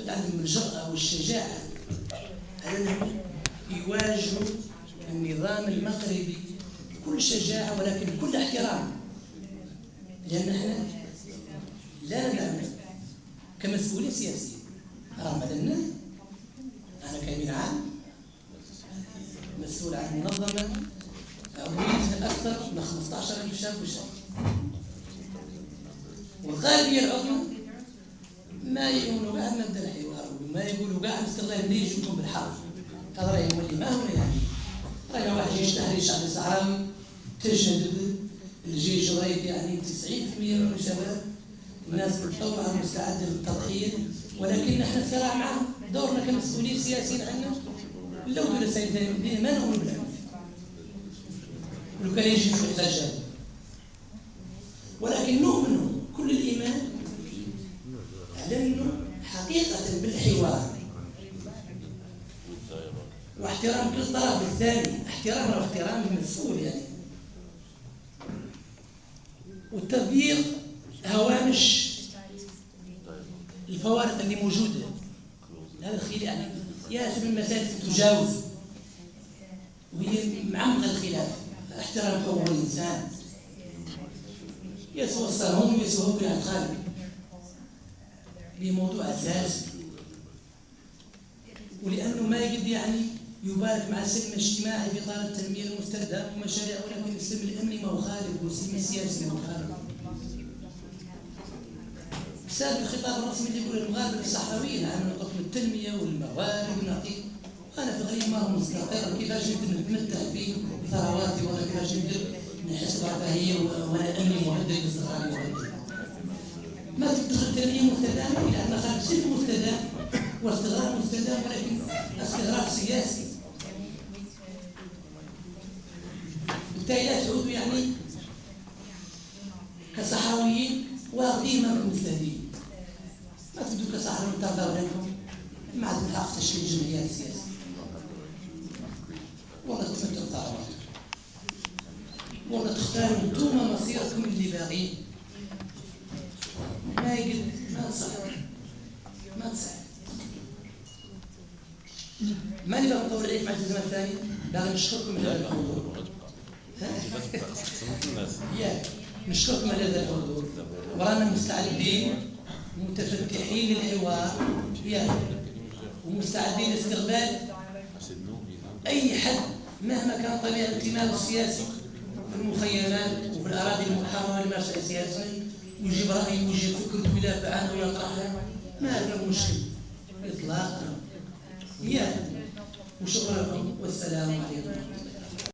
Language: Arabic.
عندهم الجرأة والشجاعة على أنهم يواجهوا النظام المغربي بكل شجاعة ولكن بكل احترام، لأن احنا لا ندعم كمسؤولين سياسيين. رغم أننا أنا كأمين عام مسؤول عن منظمة عضويتها أكثر من 15,000 شاب وشاب، والغالبية العظمى ما يؤمنوا بها مبدأ الحوار وما يقولوا كاع الاستغلال اللي يجيكم بالحرب. هذا رأي مولي ما هو يعني رأي واحد جيش تحرير الشعب الصحراوي تجند الجيش رايد يعني 90% من الشباب الناس متطوعة مستعدة للتضحية، ولكن نحن الصراع معهم دورنا كمسؤولين سياسيين عنا لو دول سيدنا ما نؤمن بالعنف ولو كان يجي في الدجال، ولكن نؤمن كل الإيمان على أنه حقيقة بالحوار واحترام كل طرف الثاني، احترام المسؤول يعني، وتغيير هوامش الفوارق اللي موجودة. هذا الخلاف يعني ياسر من المسائل تجاوز وهي معمقة الخلاف، احترام حقوق الإنسان يسوى الصهيوني ويسوى هو عن خالد بموضوع أساسي، ولأنه ما يقد يعني يبارك مع السلم الاجتماعي في إطار التنمية المستدامة ومشاريع، ولكن السلم الأمني ما هو خالد والسلم السياسي ما هو خالد. سابق الخطاب الرسمي اللي يقول المغاربة الصحراويين عملوا قسم التنمية والموارد ونعطي، أنا في غير ما هو مستقر كيفاش نقدر نتمتع بثرواتي وأنا كيفاش نقدر نحس برفاهية وأنا أمني مهدد واستقراري مهدد. ما تدخل تنمية مستدامة إلا أن خلق سلم مستدام واستقرار مستدام، ولكن استقرار سياسي. بالتالي لا تعودوا يعني كصحراويين واخذين منكم مستهدين، ما تبدو كصحراويين ترضوا لكم مع الحق تشكيل جمعيات سياسية والله تمتعوا بثرواتكم والله تختاروا انتم مصيركم اللي باغين. ما يقدر ما تصح ماني باغي نطول عليك مع الجزء الثاني، باغي نشكركم على هذا الحضور. نشكركم على هذا الحضور ورانا مستعدين متفتحين للحوار ومستعدين لاستقبال أي حد مهما كان طبيعة الانتماء السياسي في المخيمات وفي الأراضي المحررة لممارسة سياسية ويجيب رأيه ويجيب فكرته ويدافع عنه ويطرحها، ما في مشكل إطلاقا. وشكرا لكم والسلام عليكم.